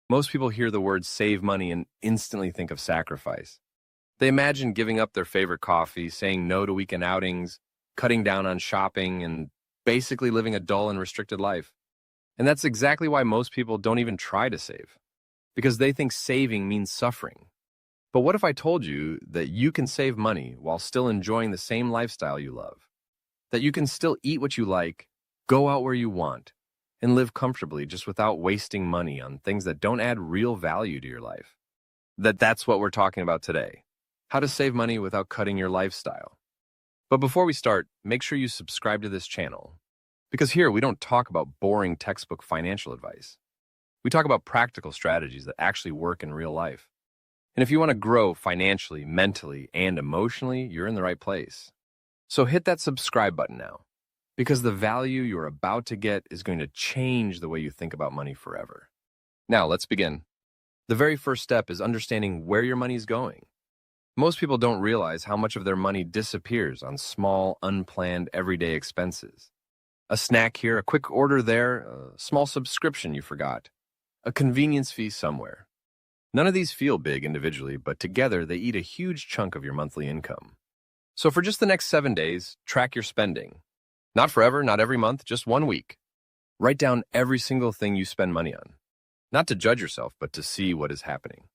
Most people hear the word save money and instantly think of sacrifice. They imagine giving up their favorite coffee, saying no to weekend outings, cutting down on shopping, and basically living a dull and restricted life. And that's exactly why most people don't even try to save, because they think saving means suffering. But what if I told you that you can save money while still enjoying the same lifestyle you love? That you can still eat what you like, go out where you want, and live comfortably just without wasting money on things that don't add real value to your life? That's what we're talking about today. How to save money without cutting your lifestyle. But before we start, make sure you subscribe to this channel. Because here we don't talk about boring textbook financial advice. We talk about practical strategies that actually work in real life. And if you want to grow financially, mentally, and emotionally, you're in the right place. So hit that subscribe button now, because the value you're about to get is going to change the way you think about money forever. Now, let's begin. The very first step is understanding where your money is going. Most people don't realize how much of their money disappears on small, unplanned, everyday expenses. A snack here, a quick order there, a small subscription you forgot, a convenience fee somewhere. None of these feel big individually, but together they eat a huge chunk of your monthly income. So for just the next 7 days, track your spending. Not forever, not every month, just 1 week. Write down every single thing you spend money on. Not to judge yourself, but to see what is happening.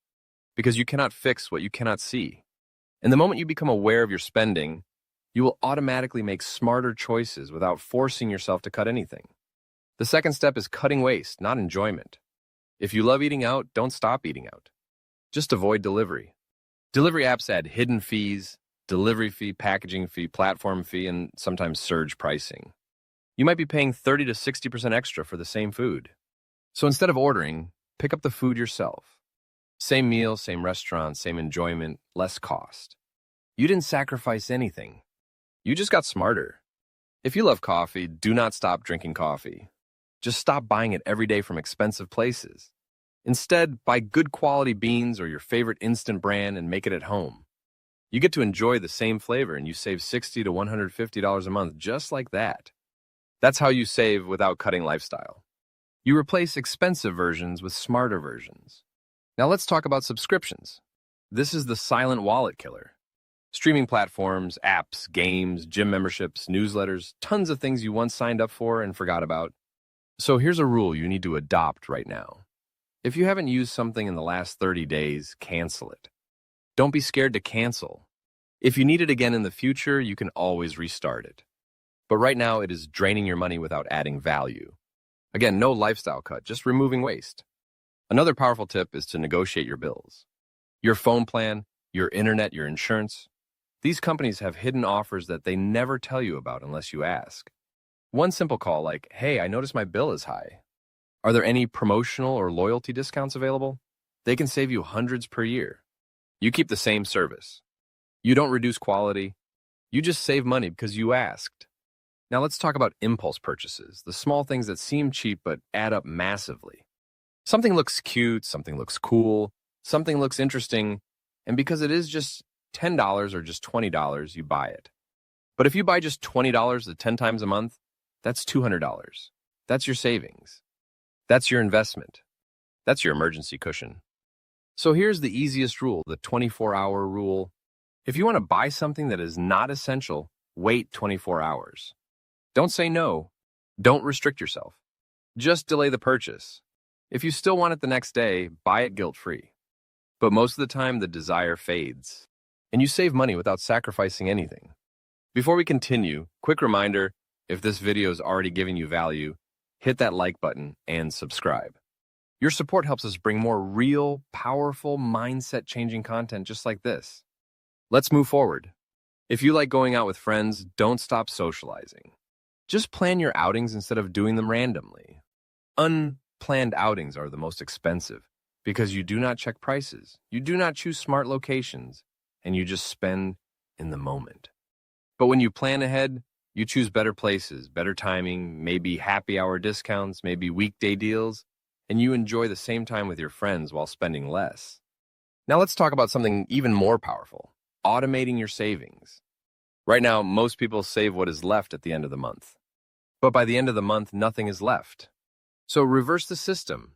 Because you cannot fix what you cannot see. And the moment you become aware of your spending, you will automatically make smarter choices without forcing yourself to cut anything. The second step is cutting waste, not enjoyment. If you love eating out, don't stop eating out. Just avoid delivery. Delivery apps add hidden fees, delivery fee, packaging fee, platform fee, and sometimes surge pricing. You might be paying 30 to 60% extra for the same food. So instead of ordering, pick up the food yourself. Same meal, same restaurant, same enjoyment, less cost. You didn't sacrifice anything. You just got smarter. If you love coffee, do not stop drinking coffee. Just stop buying it every day from expensive places. Instead, buy good quality beans or your favorite instant brand and make it at home. You get to enjoy the same flavor and you save $60 to $150 a month just like that. That's how you save without cutting lifestyle. You replace expensive versions with smarter versions. Now let's talk about subscriptions. This is the silent wallet killer. Streaming platforms, apps, games, gym memberships, newsletters, tons of things you once signed up for and forgot about. So here's a rule you need to adopt right now. If you haven't used something in the last 30 days, cancel it. Don't be scared to cancel. If you need it again in the future, you can always restart it. But right now, it is draining your money without adding value. Again, no lifestyle cut, just removing waste. Another powerful tip is to negotiate your bills. Your phone plan, your internet, your insurance. These companies have hidden offers that they never tell you about unless you ask. One simple call like, hey, I noticed my bill is high. Are there any promotional or loyalty discounts available? They can save you hundreds per year. You keep the same service. You don't reduce quality. You just save money because you asked. Now let's talk about impulse purchases, the small things that seem cheap but add up massively. Something looks cute, something looks cool, something looks interesting, and because it is just $10 or just $20, you buy it. But if you buy just $20 at 10 times a month, that's $200. That's your savings. That's your investment. That's your emergency cushion. So here's the easiest rule, the 24-hour rule. If you want to buy something that is not essential, wait 24 hours. Don't say no. Don't restrict yourself. Just delay the purchase. If you still want it the next day, buy it guilt-free. But most of the time, the desire fades, and you save money without sacrificing anything. Before we continue, quick reminder, if this video is already giving you value, hit that like button and subscribe. Your support helps us bring more real, powerful, mindset-changing content just like this. Let's move forward. If you like going out with friends, don't stop socializing. Just plan your outings instead of doing them randomly. Unplanned outings are the most expensive because you do not check prices, you do not choose smart locations, and you just spend in the moment. But when you plan ahead, you choose better places, better timing, maybe happy hour discounts, maybe weekday deals, and you enjoy the same time with your friends while spending less. Now let's talk about something even more powerful, automating your savings. Right now, most people save what is left at the end of the month. But by the end of the month, nothing is left. So reverse the system.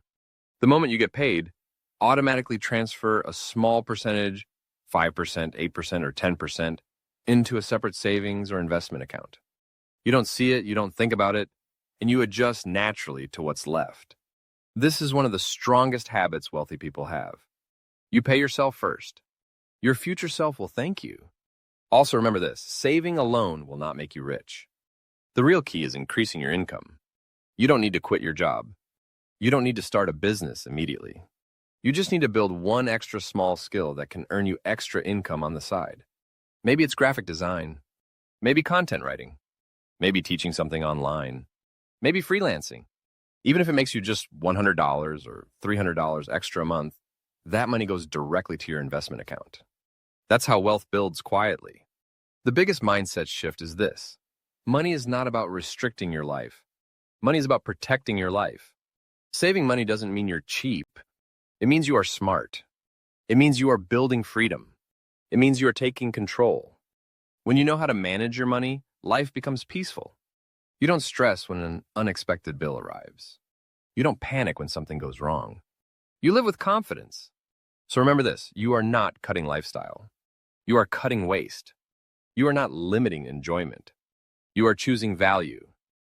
The moment you get paid, automatically transfer a small percentage, 5%, 8%, or 10%, into a separate savings or investment account. You don't see it, you don't think about it, and you adjust naturally to what's left. This is one of the strongest habits wealthy people have. You pay yourself first. Your future self will thank you. Also remember this, saving alone will not make you rich. The real key is increasing your income. You don't need to quit your job. You don't need to start a business immediately. You just need to build one extra small skill that can earn you extra income on the side. Maybe it's graphic design, maybe content writing, maybe teaching something online, maybe freelancing. Even if it makes you just $100 or $300 extra a month, that money goes directly to your investment account. That's how wealth builds quietly. The biggest mindset shift is this. Money is not about restricting your life. Money is about protecting your life. Saving money doesn't mean you're cheap. It means you are smart. It means you are building freedom. It means you are taking control. When you know how to manage your money, life becomes peaceful. You don't stress when an unexpected bill arrives. You don't panic when something goes wrong. You live with confidence. So remember this, you are not cutting lifestyle. You are cutting waste. You are not limiting enjoyment. You are choosing value.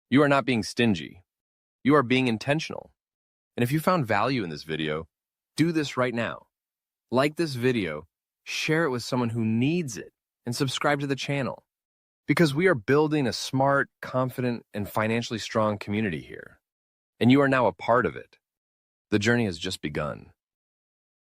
You are not being stingy. You are being intentional. And if you found value in this video, do this right now. Like this video, share it with someone who needs it, and subscribe to the channel. Because we are building a smart, confident, and financially strong community here. And you are now a part of it. The journey has just begun.